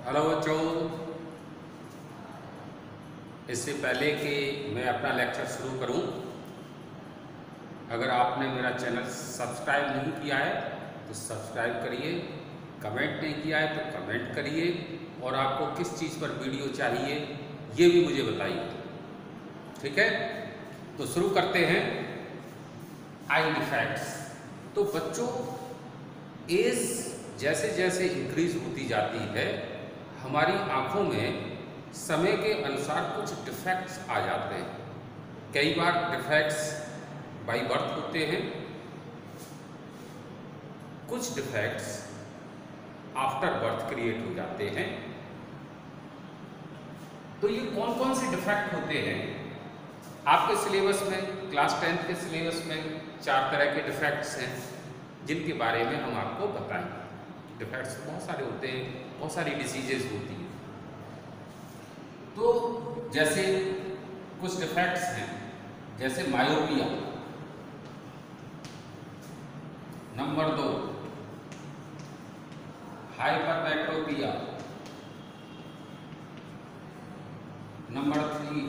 Hello बच्चों, इससे पहले कि मैं अपना लेक्चर शुरू करूं, अगर आपने मेरा चैनल सब्सक्राइब नहीं किया है तो सब्सक्राइब करिए, कमेंट नहीं किया है तो कमेंट करिए और आपको किस चीज़ पर वीडियो चाहिए ये भी मुझे बताइए। ठीक है, तो शुरू करते हैं। आई डिफेक्ट्स। तो बच्चों, एज जैसे जैसे इंक्रीज होती जाती है हमारी आँखों में समय के अनुसार कुछ डिफेक्ट्स आ जाते हैं। कई बार डिफेक्ट्स बाय बर्थ होते हैं, कुछ डिफेक्ट्स आफ्टर बर्थ क्रिएट हो जाते हैं। तो ये कौन कौन से डिफेक्ट होते हैं? आपके सिलेबस में, क्लास 10 के सिलेबस में 4 तरह के डिफेक्ट्स हैं जिनके बारे में हम आपको बताएंगे। डिफेक्ट्स बहुत सारे होते हैं, बहुत सारी डिसीजेज होती हैं। तो जैसे कुछ डिफेक्ट्स हैं, जैसे myopia. Number 2 hypermetropia. Number 3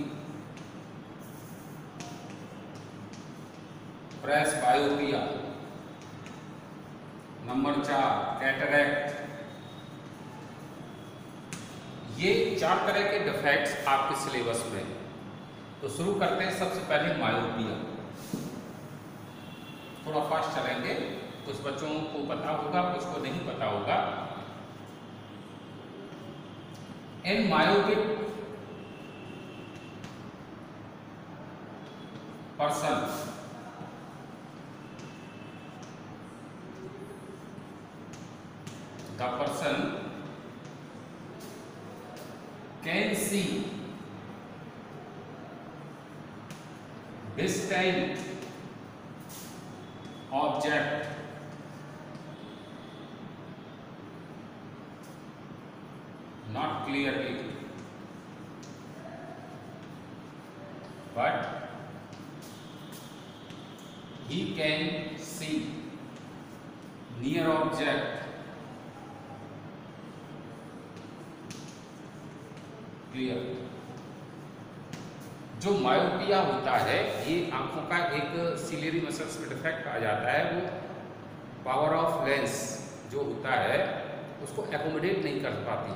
presbyopia. Number 4 cataract. ये 4 तरह के डिफेक्ट्स आपके सिलेबस में। तो शुरू करते हैं सबसे पहले मायोपिया। थोड़ा फास्ट चलेंगे, कुछ बच्चों को पता होगा, कुछ को नहीं पता होगा। In myopic person the person can see distant object not clearly, but he can see near object clear. जो मायोपिया होता है ये आंखों का एक सिलियरी मसल्स में डिफेक्ट आ जाता है। वो पावर ऑफ लेंस जो होता है उसको एकोमोडेट नहीं कर पाती।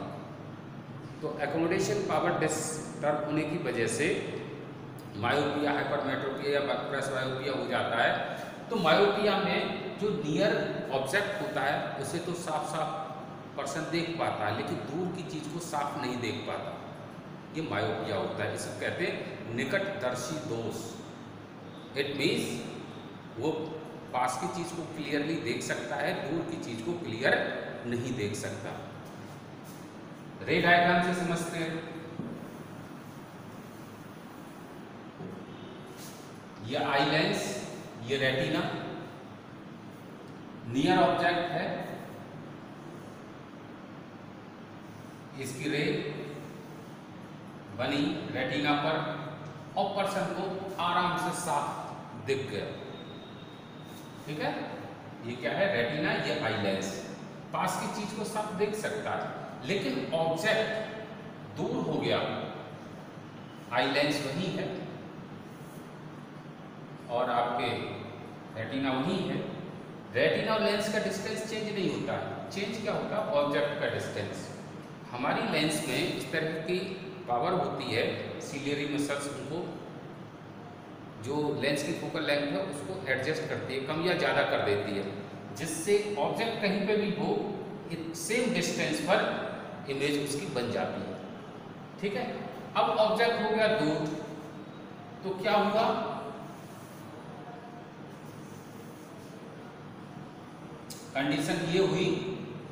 तो एकोमोडेशन पावर डिस्टर्ब होने की वजह से मायोपिया, हाइपरमेट्रोपिया या प्रेसबायोपिया हो जाता है। तो मायोपिया में जो नियर ऑब्जेक्ट होता है उसे तो साफ साफ पर्सन देख पाता है, लेकिन दूर की चीज को साफ नहीं देख पाता। ये मायोपिया होता है। इसे कहते हैं निकटदर्शी दोष। इट मीन्स वो पास की चीज को क्लियरली देख सकता है, दूर की चीज को क्लियर नहीं देख सकता। रे डायग्राम से समझते हैं। ये आई लेंस, ये रेटिना, नियर ऑब्जेक्ट है, इसकी रे बनी रेटिना पर और पर्सन को आराम से साफ दिख गया। ठीक है, ये क्या है? रेटिना, ये आई लेंस। पास की चीज को साफ देख सकता है, लेकिन ऑब्जेक्ट दूर हो गया। आई लेंस वही है और आपके रेटिना वही है। रेटिना और लेंस का डिस्टेंस चेंज नहीं होता है। चेंज क्या होता है? ऑब्जेक्ट का डिस्टेंस। हमारी लेंस में इस तरह की पावर होती है, सिलियरी मसल्स उनको, जो लेंस की फोकल लेंथ है उसको एडजस्ट करती है, कम या ज़्यादा कर देती है, जिससे ऑब्जेक्ट कहीं पे भी हो सेम डिस्टेंस पर इमेज उसकी बन जाती है। ठीक है, अब ऑब्जेक्ट हो गया दूर तो क्या होगा? कंडीशन ये हुई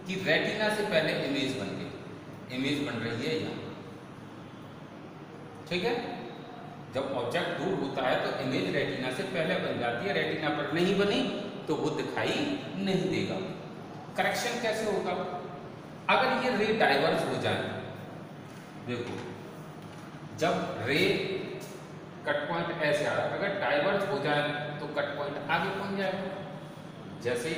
कि रेटिना से पहले इमेज बन गई। इमेज बन रही है यहाँ। ठीक है, जब ऑब्जेक्ट दूर होता है तो इमेज रेटिना से पहले बन जाती है। रेटिना पर नहीं बनी तो वो दिखाई नहीं देगा। करेक्शन कैसे होगा? अगर ये रे डाइवर्ज हो जाए, देखो जब रे कट पॉइंट ऐसे आ रहा है, अगर डाइवर्ज हो जाए तो कट पॉइंट आगे पहुंच जाएगा। जैसे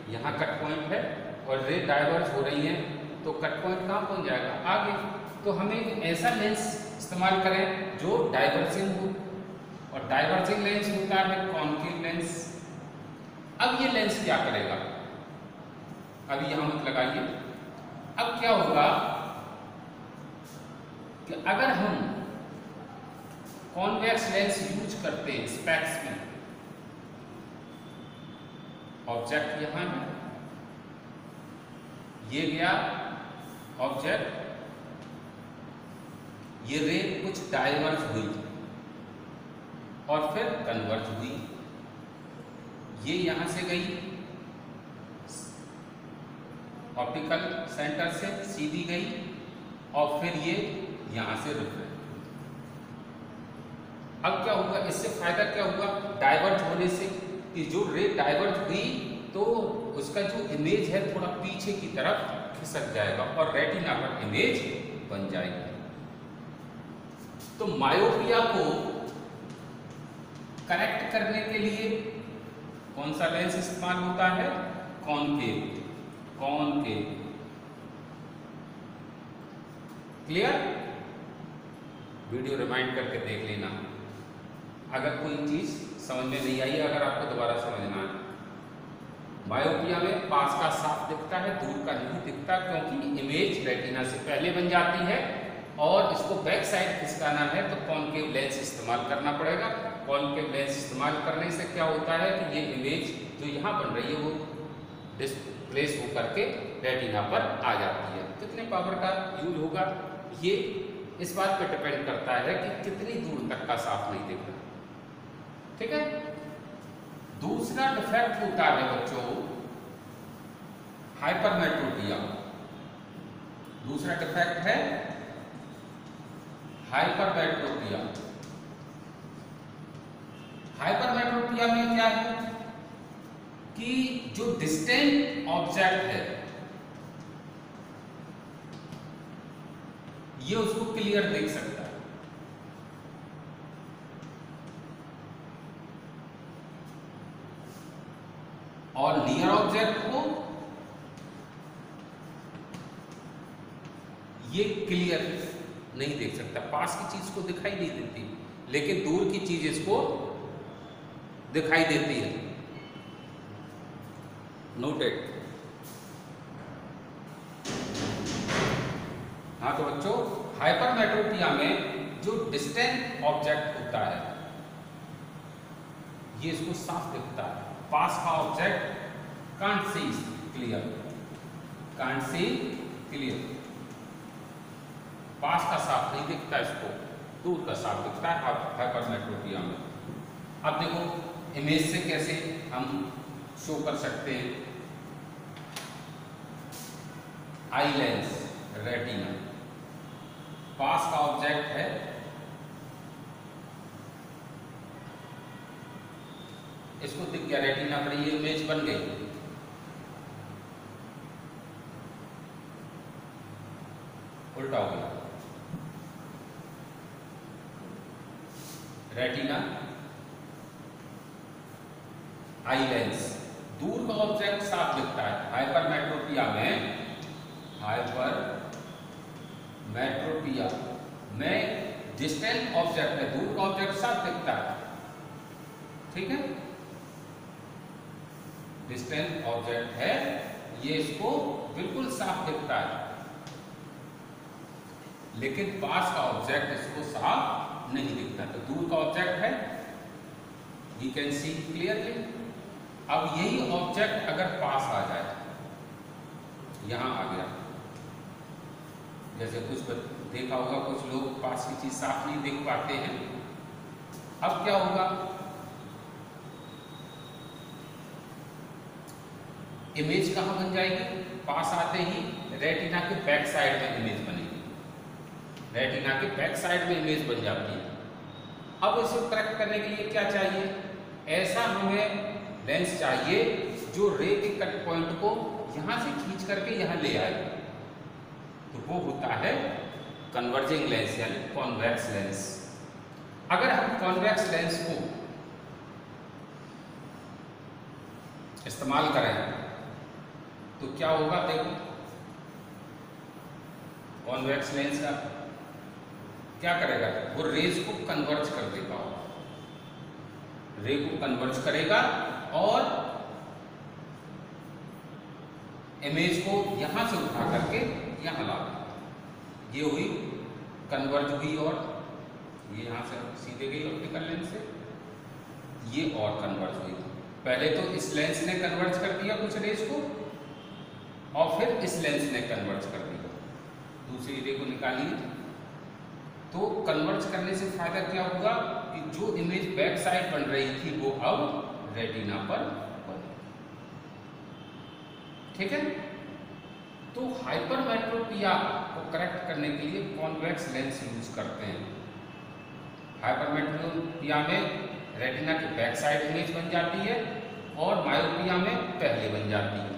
यहाँ कट पॉइंट है और रे डाइवर्ज हो रही है तो कट पॉइंट कहाँ पहुंच जाएगा, आगे। तो हमें ऐसा लेंस इस्तेमाल करें जो डाइवर्जिंग हो, और डाइवर्जिंग लेंस होता है कॉन्केव लेंस। अब ये लेंस क्या करेगा, अब यहां मत लगाइए। अब क्या होगा कि अगर हम कॉन्वेक्स लेंस यूज करते हैं स्पेक्स में, ऑब्जेक्ट यहां है, ये गया ऑब्जेक्ट, ये रे कुछ डाइवर्ज हुई और फिर कन्वर्ज हुई, ये यहां से गई ऑप्टिकल सेंटर से सीधी गई और फिर ये यहां से रिफ्लेक्ट। अब क्या हुआ, इससे फायदा क्या हुआ, डाइवर्ज होने से कि जो रे डाइवर्ज हुई तो उसका जो इमेज है थोड़ा पीछे की तरफ खिसक जाएगा और रेटिना पर इमेज बन जाएगी। तो मायोपिया को करेक्ट करने के लिए कौन सा लेंस इस्तेमाल होता है, concave. Concave clear, video remind करके देख लेना अगर कोई चीज समझ में नहीं आई है, अगर आपको दोबारा समझना है। मायोपिया में पास का साफ दिखता है, दूर का नहीं दिखता, क्योंकि इमेज रेटिना से पहले बन जाती है और इसको बैक साइड खिसकाना है तो कॉनकेव लेंस इस्तेमाल करना पड़ेगा। कॉनकेव लेंस इस्तेमाल करने से क्या होता है कि ये इमेज जो यहाँ बन रही है वो डिस्प्लेस होकर के रेटिना पर आ जाती है। कितने पावर का यूज होगा ये इस बात पर डिपेंड करता है कि कितनी दूर तक का साफ नहीं दिख रहा, ठीक है। दूसरा डिफेक्ट होता है बच्चों हाइपरमेट्रोपिया। दूसरा डिफेक्ट है हाइपरमेट्रोपिया। हाइपरमेट्रोपिया में क्या है कि जो डिस्टेंट ऑब्जेक्ट है ये उसको क्लियर देख सकता है, और नियर ऑब्जेक्ट को ये क्लियर नहीं देख सकता। पास की चीज को दिखाई नहीं देती लेकिन दूर की चीज इसको दिखाई देती है। नोटेड। हाँ तो बच्चों हाइपरमेट्रोपिया में जो डिस्टेंट ऑब्जेक्ट होता है ये इसको साफ दिखता है, पास का object can't see clear, can't see clear, पास का साफ नहीं दिखता, इसको दूर का साफ दिखता है हाइपरमेट्रोपिया में। अब देखो इमेज से कैसे हम शो कर सकते हैं। आई लेंस रेटिना, पास का ऑब्जेक्ट है, इसको दिख गया रेटिना पर, ये इमेज बन गई। उल्टा हो गया, रेटिना आई लेंस, दूर का ऑब्जेक्ट साफ दिखता है। हाइपरमेट्रोपिया में, हाइपरमेट्रोपिया में डिस्टेंट ऑब्जेक्ट है, दूर का ऑब्जेक्ट साफ दिखता है, ठीक है। डिस्टेंट ऑब्जेक्ट है ये इसको बिल्कुल साफ दिखता है, लेकिन पास का ऑब्जेक्ट इसको साफ नहीं दिखता। तो दूर का ऑब्जेक्ट है, you can see clearly। अब यही ऑब्जेक्ट अगर पास आ जाए, यहां आ गया, जैसे कुछ देखा होगा कुछ लोग पास की चीज साफ नहीं देख पाते हैं। अब क्या होगा, इमेज कहां बन जाएगी, पास आते ही रेटिना के बैक साइड में इमेज बनेगी, रेटिना के बैक साइड में इमेज बन जाती है। अब इसे करेक्ट करने के लिए क्या चाहिए, ऐसा हमें लेंस चाहिए जो रे के कट पॉइंट को यहां से खींच करके यहां ले आए, तो वो होता है कन्वर्जिंग लेंस यानी कॉन्वेक्स लेंस। अगर हम कॉन्वेक्स लेंस को इस्तेमाल करें तो क्या होगा, देखो कॉन्वेक्स लेंस का क्या करेगा, वो रेज को कन्वर्ज कर देगा, रे को कन्वर्ज करेगा और इमेज को यहां से उठा करके यहां ला देगा। ये हुई कन्वर्ज हुई, और ये यहां से सीधे गई ऑप्टिकल लेंस से, ये और कन्वर्ज हुई। पहले तो इस लेंस ने कन्वर्ज कर दिया कुछ रेज को, और फिर इस लेंस ने कन्वर्ज कर दिया, दूसरी रे को निकालिए। तो कन्वर्ज करने से फायदा क्या होगा कि जो इमेज बैक साइड बन रही थी वो अब रेटिना पर बनेगी। ठीक है, तो हाइपरमेट्रोपिया को करेक्ट करने के लिए कॉन्वेक्स लेंस यूज करते हैं। हाइपरमेट्रोपिया में रेटिना की बैक साइड इमेज बन जाती है और मायोपिया में पहले बन जाती है।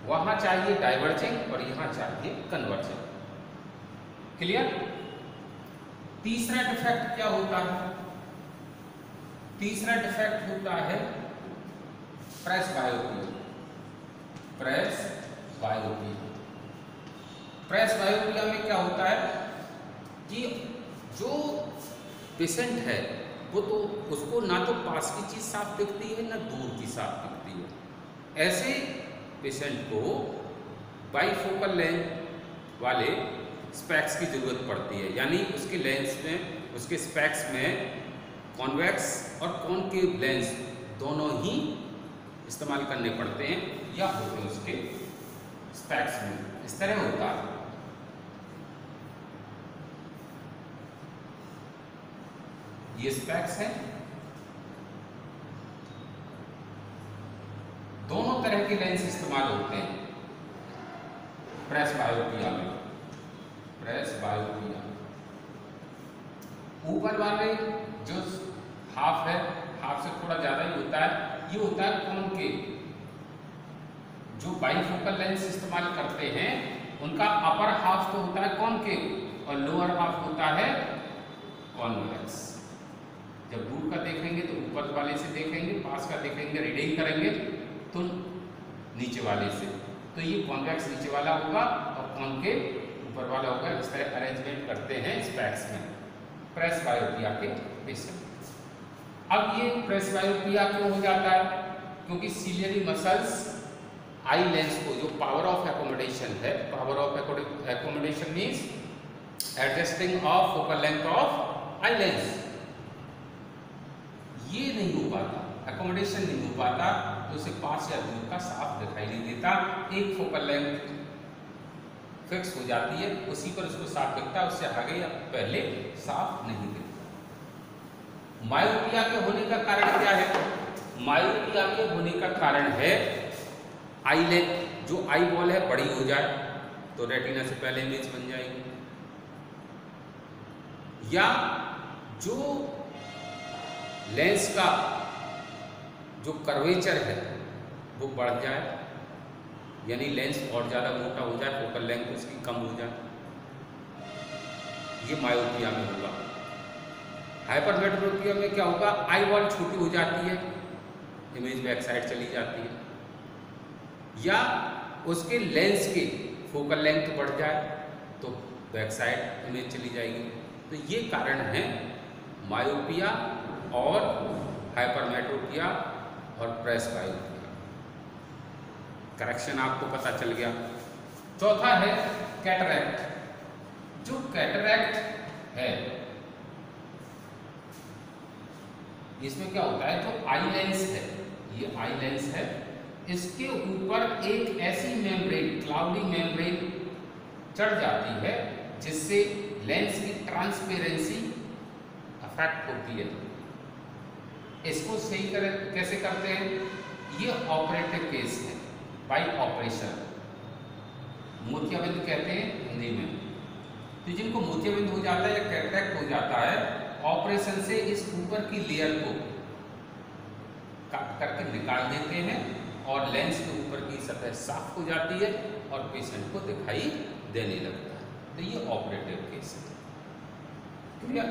वहां चाहिए डाइवर्जिंग और यहां चाहिए कन्वर्जिंग। क्लियर? तीसरा डिफेक्ट क्या होता है? तीसरा डिफेक्ट होता है प्रेसबायोपिया। प्रेसबायोपिया में क्या होता है कि जो पेशेंट है वो तो उसको ना तो पास की चीज साफ दिखती है ना दूर की साफ दिखती है। ऐसे पेशेंट को बाइफोकल लेंस वाले स्पेक्स की जरूरत पड़ती है, यानी उसके लेंस में, उसके स्पेक्स में कॉन्वेक्स और कॉनकेव लेंस दोनों ही इस्तेमाल करने पड़ते हैं, या होते हैं उसके स्पेक्स में। इस तरह होता है। ये स्पेक्स है, दोनों तरह के लेंस इस्तेमाल होते हैं प्रेसबायोपिया में। प्रेसबायोपिया ऊपर वाले जो हाफ है, हाफ से थोड़ा ज्यादा ही होता है, ये होता है कॉनकेव। जो बाइफोकल लेंस इस्तेमाल करते हैं उनका अपर हाफ तो होता है कॉनकेव और लोअर हाफ होता है कॉन्वेक्स। जब दूर का देखेंगे तो ऊपर वाले से देखेंगे, पास का देखेंगे, रीडिंग करेंगे तो नीचे वाले से। तो ये कॉन्वेक्स नीचे वाला होगा और कॉनकेव ऊपर वाला होगा। इस तरह अरेंजमेंट करते हैं स्पेक्स में प्रेसबायोपिया के पेशेंट। अब ये प्रेसबायोपिया क्यों हो जाता है? क्योंकि सिलियरी मसल्स आई लेंस को, जो पावर ऑफ एकोमोडेशन है, power of accommodation means adjusting of focal length of eye lens, ये नहीं हो पाता, एकोमोडेशन नहीं हो पाता, तो उसे पास या दूर का साफ दिखाई नहीं देता। एक फोकल लेंथ फिक्स हो जाती है, उसी पर उसको साफ दिखता है, उससे आगे या पहले साफ नहीं दिखता। मायोपिया के होने का कारण क्या है? मायोपिया के होने का कारण है आई लेंथ, जो आई बॉल है बड़ी हो जाए तो रेटिना से पहले इमेज बन जाएगी, या जो लेंस का जो कर्वेचर है वो बढ़ जाए, यानी लेंस और ज़्यादा मोटा हो जाए, फोकल लेंथ उसकी कम हो जाए, ये मायोपिया में होगा। हाइपरमेट्रोपिया में क्या होगा? आई बॉल छोटी हो जाती है, इमेज बैक साइड चली जाती है, या उसके लेंस की फोकल लेंथ बढ़ जाए तो बैक साइड इमेज चली जाएगी। तो ये कारण है मायोपिया और हाइपरमेट्रोपिया और प्रेसबायोपिया। करेक्शन आपको पता चल गया। चौथा है कैटरैक्ट। जो कैटरैक्ट है इसमें क्या होता है? जो आई लेंस है, ये आई लेंस है, इसके ऊपर एक ऐसी मेम्ब्रेन, क्लाउडी मेम्ब्रेन चढ़ जाती है जिससे लेंस की ट्रांसपेरेंसी अफेक्ट होती है। इसको सही कैसे करते हैं? ये ऑपरेटिव केस है, बाई ऑपरेशन, मोतियाबिंद कहते हैं हिंदी में। तो जिनको मोतियाबिंद हो जाता है या कैटरैक्ट हो जाता है, ऑपरेशन से इस ऊपर की लेयर को कट करके निकाल देते हैं और लेंस के ऊपर की सतह साफ हो जाती है और पेशेंट को दिखाई देने लगता है। तो ये ऑपरेटिव केस है। क्लियर?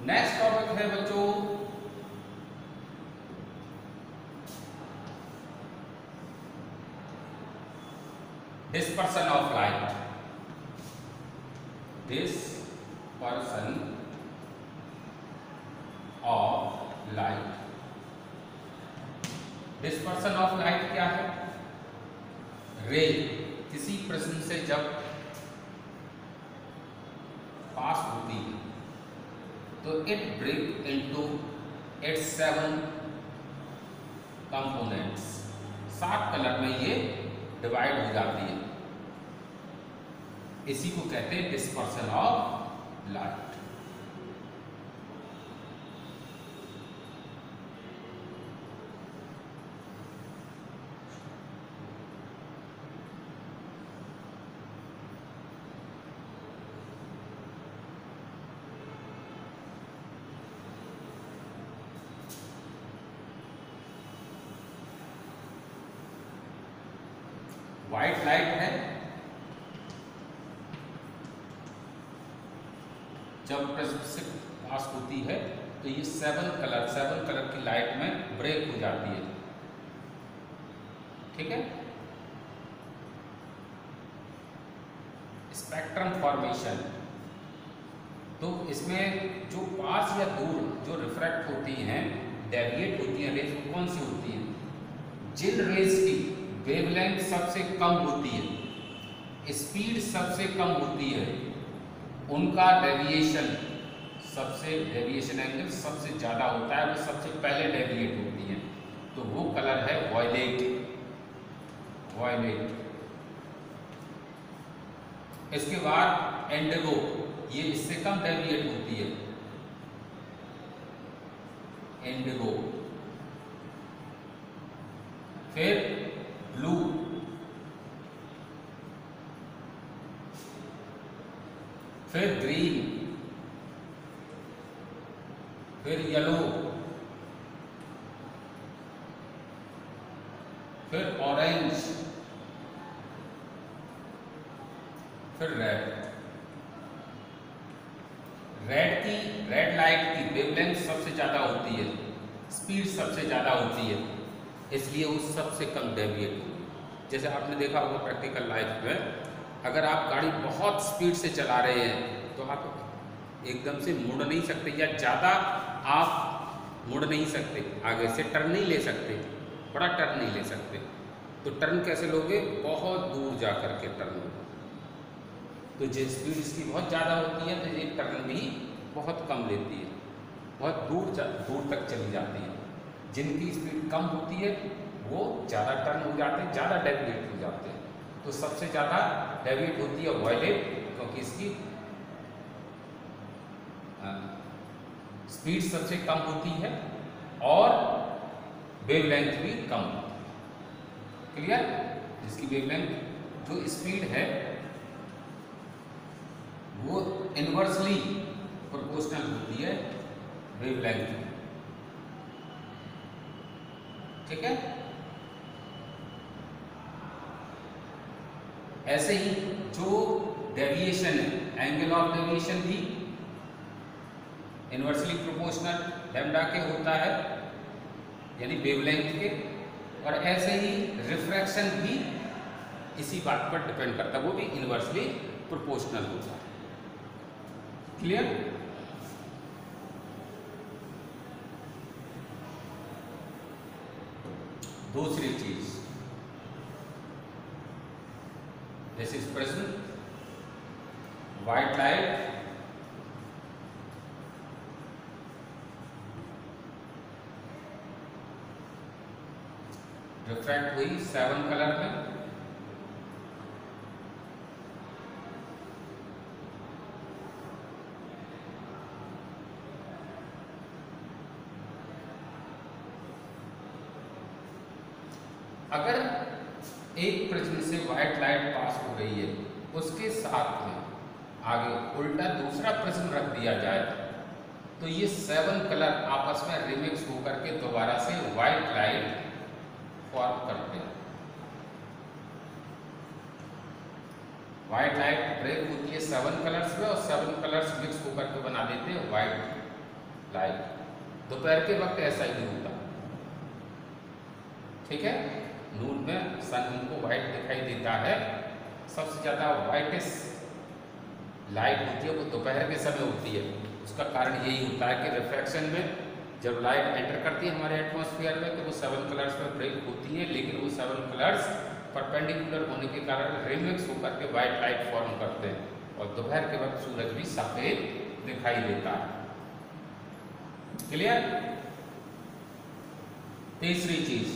नेक्स्ट टॉपिक है बच्चों dispersion of light, dispersion of light, dispersion of light क्या है? रे किसी प्रिज्म से जब पास होती है तो it break into its 7 components, 7 colour में ये डिवाइड हो जाती है। इसी को कहते हैं dispersion of light. White light है, जब प्रिज्म से पास होती है तो ये 7 कलर की लाइट में ब्रेक हो जाती है। ठीक है। स्पेक्ट्रम फॉर्मेशन, तो इसमें जो पास या दूर जो रिफ्रैक्ट होती हैं, डेविएट होती हैं रेज, कौन सी होती हैं? जिन रेज की वेवलेंथ सबसे कम होती है, स्पीड सबसे कम होती है, उनका डेविएशन एंगल सबसे ज्यादा होता है, वो सबसे पहले डेविएट होती है। तो वो कलर है वॉयलेट। इसके बाद इंडिगो, ये इससे कम डेविएट होती है, इंडिगो। फिर ब्लू, फिर ग्रीन, फिर येलो, फिर ऑरेंज, फिर रेड। रेड लाइट की वेवलेंथ सबसे ज्यादा होती है, स्पीड सबसे ज्यादा होती है, इसलिए वो सबसे कम डेविएट होगी। जैसे आपने देखा होगा प्रैक्टिकल लाइफ में, अगर आप गाड़ी बहुत स्पीड से चला रहे हैं तो आप एकदम से मुड़ नहीं सकते, या ज़्यादा आप मुड़ नहीं सकते, आगे से टर्न नहीं ले सकते, बड़ा टर्न नहीं ले सकते। तो टर्न कैसे लोगे? बहुत दूर जा कर के टर्न लोगे। तो जो स्पीड इसकी बहुत ज़्यादा होती है तो ये टर्न भी बहुत कम लेती है, बहुत दूर तक चली जाती है। जिनकी स्पीड कम होती है वो ज़्यादा टर्न हो जाते हैं, ज़्यादा डेविएट हो जाते हैं। तो सबसे ज़्यादा डेविएट होती है वॉयलेट, क्योंकि इसकी स्पीड सबसे कम होती है और वेवलेंथ भी कम होती है। क्लियर? जिसकी वेवलेंथ, जो स्पीड है वो इनवर्सली प्रोपोर्शनल होती है वेवलेंथ। ठीक है। ऐसे ही जो डेविएशन है, एंगल ऑफ डेविएशन भी इनवर्सली प्रोपोर्शनल लैम्डा के होता है, यानी वेवलेंथ के। और ऐसे ही रिफ्रैक्शन भी इसी बात पर डिपेंड करता है, वो भी इनवर्सली प्रोपोर्शनल होता है। क्लियर? दूसरी चीज, this is prism, white light, refract हुई 7 कलर में, अगर एक प्रिज्म से व्हाइट लाइट पास हो रही है, उसके साथ में आगे उल्टा दूसरा प्रिज्म रख दिया जाए तो ये 7 कलर आपस में रिमिक्स होकर के दोबारा से व्हाइट लाइट फॉर्म करते हैं। व्हाइट लाइट ब्रेक होती है 7 कलर्स में, और 7 कलर्स मिक्स होकर के बना देते हैं व्हाइट लाइट। दोपहर के वक्त ऐसा ही होता। ठीक है। नून में सन हमको व्हाइट दिखाई देता है, सबसे ज़्यादा वाइटेस्ट लाइट होती है वो दोपहर के समय होती है। उसका कारण यही होता है कि रिफ्रैक्शन में जब लाइट एंटर करती है हमारे एटमॉस्फेयर में तो वो 7 कलर्स में ब्रेक होती है, लेकिन वो 7 कलर्स परपेंडिकुलर होने के कारण रिमिक्स होकर के वाइट लाइट फॉर्म करते हैं और दोपहर के वक्त सूरज भी सफेद दिखाई देता है। क्लियर? तीसरी चीज,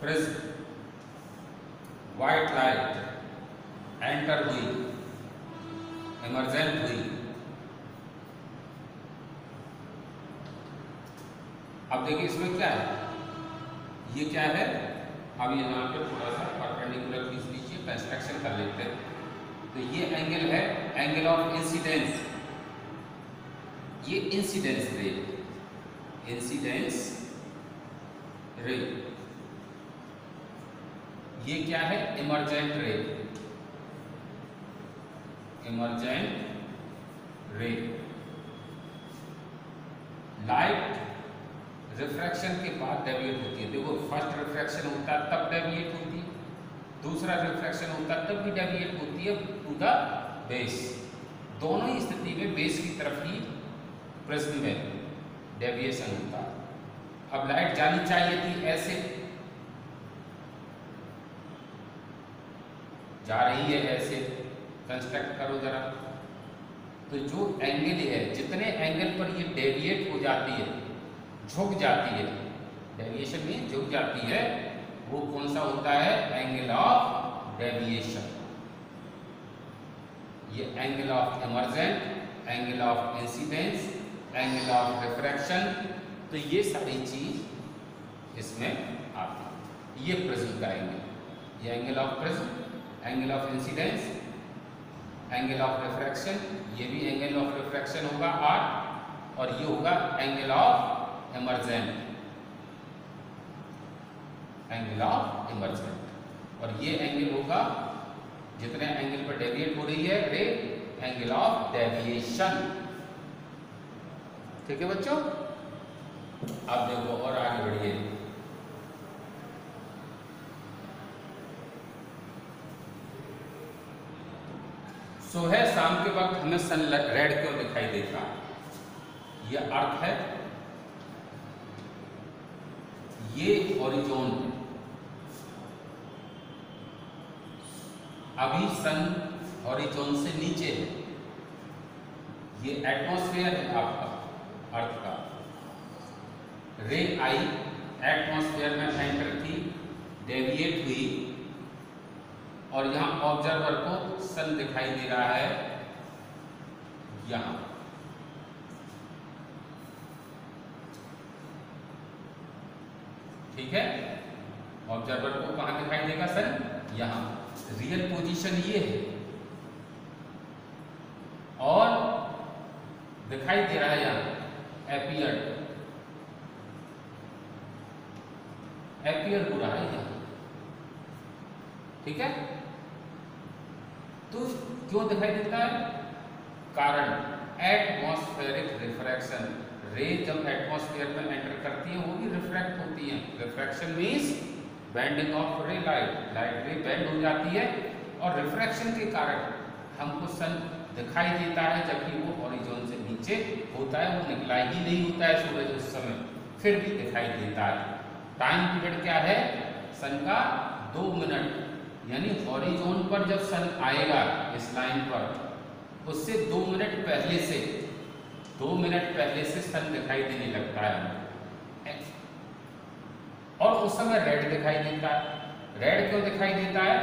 प्रिज्म, व्हाइट लाइट एंटर हुई, इमर्जेंट हुई। अब देखिए इसमें क्या है, ये क्या है, अब यहाँ पे थोड़ा सा परपेंडिकुलर खींच लीजिए, कंस्ट्रक्शन कर लेते हैं। तो ये एंगल है एंगल ऑफ इंसिडेंस, ये इंसिडेंस रे, इंसिडेंस रे। ये क्या है, इमर्जेंट रे, इमर्जेंट रे। लाइट रिफ्रैक्शन के बाद डेविएट होती है। देखो फर्स्ट रिफ्रैक्शन होता है तब डेविएट होती है, दूसरा रिफ्रैक्शन होता है तब भी डेविएट होती है टू द बेस। दोनों ही स्थिति में बेस की तरफ ही प्रिज्म में डेविएशन होता है। अब लाइट जानी चाहिए थी ऐसे, जा रही है ऐसे, कंस्ट्रक्ट करो जरा। तो जो एंगल है, जितने एंगल पर ये डेविएट हो जाती है, झुक जाती है, डेविएशन में झुक जाती है, वो कौन सा होता है, एंगल ऑफ डेविएशन। ये angle of emergent, angle of incidence, angle of refraction, तो ये सारी चीज इसमें आती है। ये प्रिज्म का एंगल, ये angle of prism, angle of incidence, angle of refraction, ये भी एंगल ऑफ रिफ्रैक्शन होगा R, और ये होगा angle of emergent, angle of emergent. और ये एंगल होगा, जितने एंगल पर डेविएट हो रही है रे, एंगल ऑफ डेविएशन। ठीक है बच्चों? अब देखो और आगे बढ़िए। सुबह शाम के वक्त हमें सन रेड क्यों दिखाई देता है? ये अर्थ है, ये हॉरिजॉन है। अभी सन हॉरिजॉन से नीचे है, ये एटमॉस्फेयर है आपका अर्थ का। रे आई एटमॉस्फेयर में एंटर की, डेविएट हुई, और यहां ऑब्जर्वर को सन दिखाई दे रहा है यहां। ठीक है, ऑब्जर्वर को कहां दिखाई देगा, सन यहां। रियल पोजीशन ये है, और दिखाई दे रहा है यहां, एपियर हो रहा है यहां। ठीक है, तो क्यों दिखाई देता है? कारण एटमॉस्फेरिक रिफ्रैक्शन। रे जब एटमॉस्फेयर में एंटर करती है वो भी रिफ्रैक्ट होती है। रिफ्रैक्शन मींस बेंडिंग ऑफ रे लाइट, लाइट रे बेंड हो जाती है, और रिफ्रैक्शन के कारण हमको सन दिखाई देता है, जबकि वो हॉरिजॉन से नीचे होता है, वो निकला ही नहीं होता है सूरज उस समय, फिर भी दिखाई देता है। टाइम पीरियड क्या है सन का? 2 मिनट। यानी हॉरिजॉन पर जब सन आएगा इस लाइन पर, उससे 2 मिनट पहले से, 2 मिनट पहले से सन दिखाई देने लगता है, और उस समय रेड दिखाई देता है। रेड क्यों दिखाई देता है?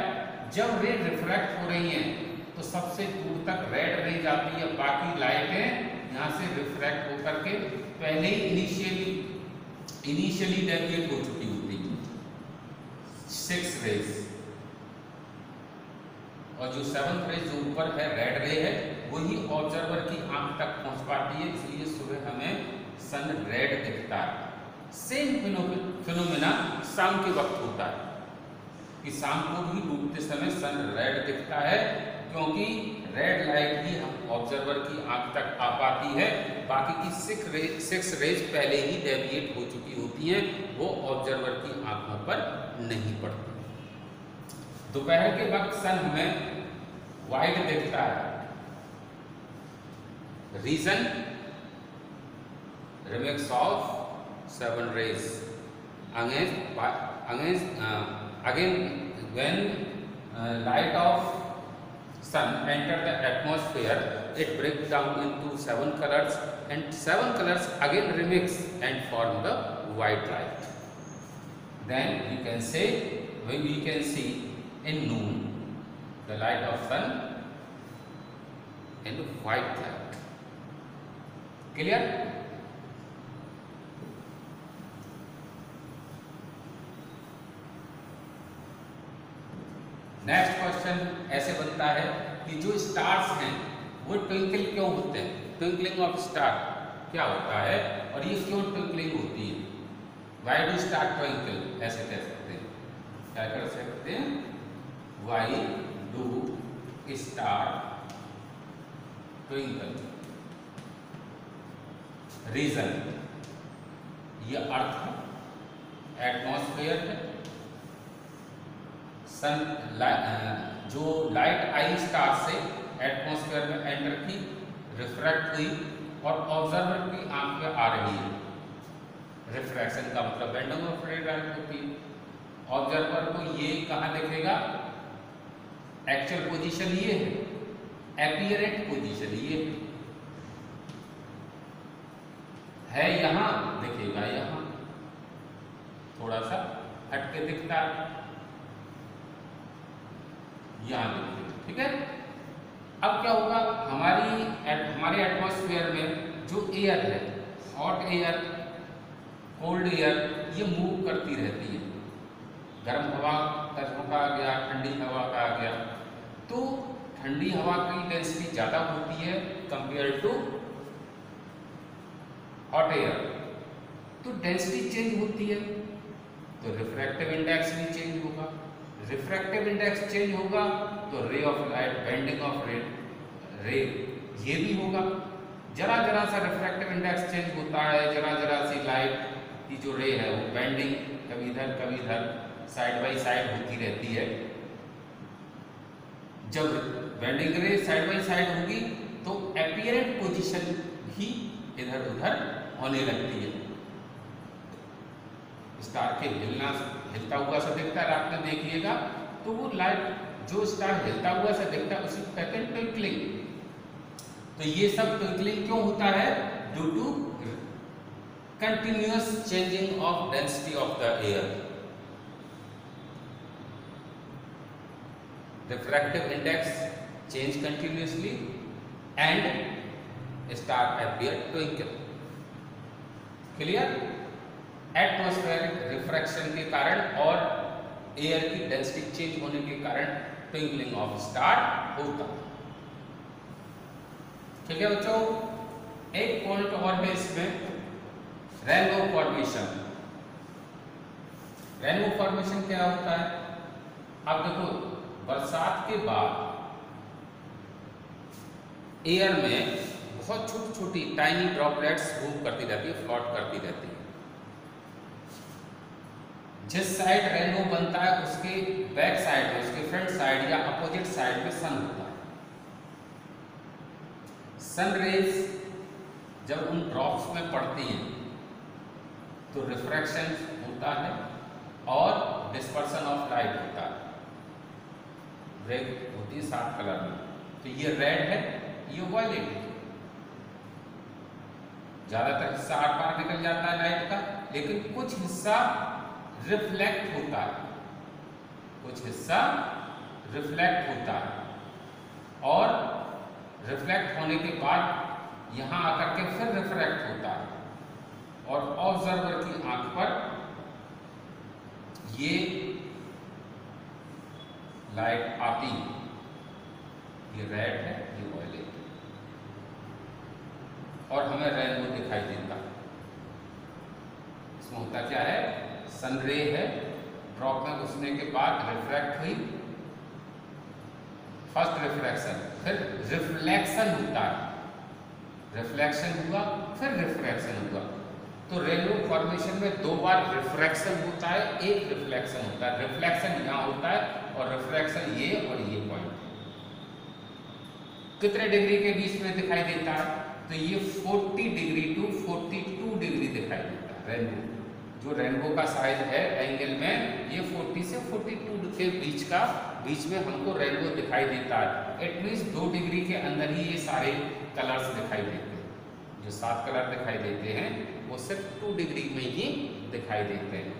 जब रे रिफ्रैक्ट हो रही हैं तो सबसे दूर तक रेड रे जाती है, बाकी लाइटें यहाँ से रिफ्रैक्ट होकर के पहले ही इनिशियली डेविएट हो चुकी होती है 6 रेज, और जो 7th रे जो ऊपर है रेड रे है, वही ऑब्जर्वर की आंख तक पहुंच पाती है, इसलिए सुबह हमें सन रेड दिखता है। सेम फिनोमेना शाम के वक्त होता है कि शाम को भी डूबते समय सन रेड दिखता है, क्योंकि रेड लाइट ही हम ऑब्जर्वर की आंख तक आ पाती है, बाकी की 6 रेज पहले ही डेविएट हो चुकी होती हैं, वो ऑब्जर्वर की आंखों पर नहीं पड़ती। दोपहर के वक्त सन हमें वाइट दिखता है। Reason remix of 7 rays again when light of sun enter the atmosphere, it breaks down into 7 colors, and 7 colors again remix and form the white light. Then we can say, when we can see in noon the light of sun and white light. Clear? Next question ऐसे बनता है कि जो stars हैं वो twinkle क्यों होते हैं, ट्विंकलिंग ऑफ स्टार क्या होता है और ये क्यों ट्विंकलिंग होती है, वाई डू स्टार ट्विंकल, ऐसे कह सकते हैं, क्या कर सकते हैं, why do star twinkle. Reason ये अर्थ है, एटमॉस्फेयर है, सन जो लाइट आई स्टार से एटमॉस्फेयर में एंटर की, रिफ्रैक्ट हुई और ऑब्जर्वर की आंख में आ रही है। रिफ्रैक्शन का मतलब बेंडिंग ऑफ रे लाइट होती है। ऑब्जर्वर को ये कहाँ दिखेगा, एक्चुअल पोजीशन ये है, एपियरेंट पोजीशन ये है यहाँ, दिखेगा यहाँ, थोड़ा सा हटके दिखता है, यहाँ देखिए, ठीक है। अब क्या होगा, हमारे एटमॉस्फेयर में जो एयर है, हॉट एयर, कोल्ड एयर, ये मूव करती रहती है, गर्म हवा का झोंका आ गया, ठंडी हवा का आ गया, तो ठंडी हवा की डेंसिटी ज़्यादा होती है कंपेयर टू हॉट एयर, तो डेंसिटी चेंज होती है, तो रिफ्रैक्टिव इंडेक्स भी चेंज होगा। रिफ्रैक्टिव इंडेक्स चेंज होगा तो ray of light, bending of रे ये भी होगा। जरा जरा सा रिफ्रैक्टिव इंडेक्स चेंज होता है, जरा जरा सी लाइट की जो रे है वो बेंडिंग कभी इधर साइड बाई साइड होती रहती है। जब बेंडिंग रे साइड बाई साइड होगी तो एपियरेंट पोजीशन भी इधर उधर होने लगती है। स्टार के हिलता हुआ सा दिखता है, रात में देखिएगा तो वो लाइट जो स्टार हिलता हुआ सा दिखता है उसी कहते हैं ट्विंकलिंग। तो ये सब ट्विंकलिंग क्यों होता है, due to continuous changing of density of the air. Refractive index change continuously and star appear twinkle. Clear? Atmospheric refraction के कारण और एयर की डेंसिटी चेंज होने के कारण ट्विंकलिंग ऑफ स्टार होता है। ठीक है बच्चों, एक पॉइंट और है इसमें, रेनबो फॉर्मेशन। रेनबो फॉर्मेशन क्या होता है, अब देखो बरसात के बाद एयर में बहुत छोटी छोटी टाइनी ड्रॉपलेट्स मूव करती रहती है, फ्लॉट करती रहती है। जिस साइड रेनबो बनता है उसके बैक साइड में, उसके फ्रंट साइड या अपोजिट साइड में सन होता है। सन रेज जब उन ड्रॉप्स में पड़ती हैं तो रिफ्रैक्शन होता है और डिस्पर्सन ऑफ लाइट होता है, ब्रेक होती है 7 कलर में। तो ये रेड है, ये वायलेट है। ज्यादातर हिस्सा आर पार निकल जाता है लाइट का, लेकिन कुछ हिस्सा रिफ्लेक्ट होता है, कुछ हिस्सा रिफ्लेक्ट होता है और रिफ्लेक्ट होने के बाद यहां आकर के फिर रिफ्रैक्ट होता है और ऑब्जर्वर की आंख पर ये लाइट आती है। ये रेड है, ये वायलेट है और हमें रेनबो दिखाई देता है। इसमें होता क्या है, सन रे है, ड्रॉप में घुसने के बाद रिफ्रैक्ट हुई, फर्स्ट रिफ्रैक्शन, फिर रिफ्लेक्शन होता है, रिफ्लेक्शन हुआ फिर रिफ्रैक्शन हुआ, तो रेनबो फॉर्मेशन में 2 बार रिफ्रैक्शन होता है, एक रिफ्लेक्शन होता है। रिफ्लेक्शन यहाँ होता है और रिफ्रैक्शन ये और ये पॉइंट। कितने डिग्री के बीच में दिखाई देता है? तो ये 40 डिग्री टू 42 डिग्री दिखाई देता है रेनबो। जो रेनबो का साइज है एंगल में, ये 40 से 42 के बीच में हमको रेनबो दिखाई देता है। इट मीन्स 2 डिग्री के अंदर ही ये सारे कलर्स दिखाई देते हैं। जो 7 कलर दिखाई देते हैं वो सिर्फ 2 डिग्री में ही दिखाई देते हैं।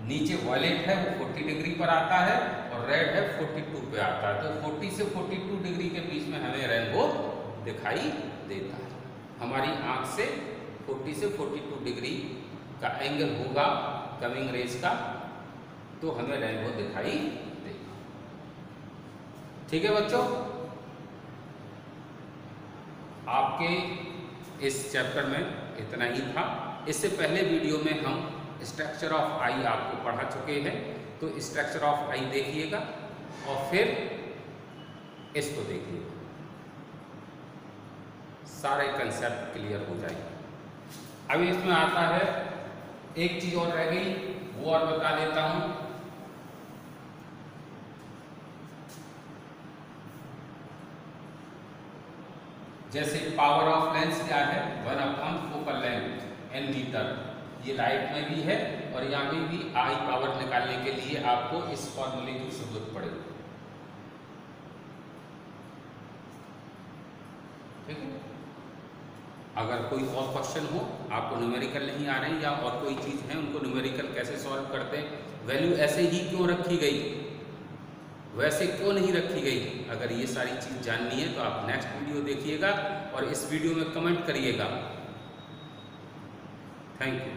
नीचे वॉयलेट है वो 40 डिग्री पर आता है और रेड है 42 पे आता है। तो 40 से 42 डिग्री के बीच में हमें रेनबो दिखाई देता है। हमारी आंख से 40 से 42 डिग्री का एंगल होगा कमिंग रेज का, तो हमें रेनबो दिखाई देगा। ठीक है बच्चों, आपके इस चैप्टर में इतना ही था। इससे पहले वीडियो में हम स्ट्रक्चर ऑफ आई आपको पढ़ा चुके हैं, तो स्ट्रक्चर ऑफ आई देखिएगा और फिर इसको देखिएगा, सारे कंसेप्ट क्लियर हो जाएंगे। अभी इसमें आता है एक चीज और रह गई, वो और बता देता हूं। जैसे पावर ऑफ लेंस क्या है? 1/4 फोकल लेंथ एन मीटर। ये लाइट में भी है और यहाँ पे भी आई पावर निकालने के लिए आपको इस फॉर्मूले की जरूरत पड़ेगी। ठीक है, अगर कोई और क्वेश्चन हो, आपको न्यूमेरिकल नहीं आ रहे या और कोई चीज है उनको न्यूमेरिकल कैसे सॉल्व करते हैं, वैल्यू ऐसे ही क्यों रखी गई, वैसे क्यों नहीं रखी गई, अगर ये सारी चीज जाननी है तो आप नेक्स्ट वीडियो देखिएगा और इस वीडियो में कमेंट करिएगा। Thank you.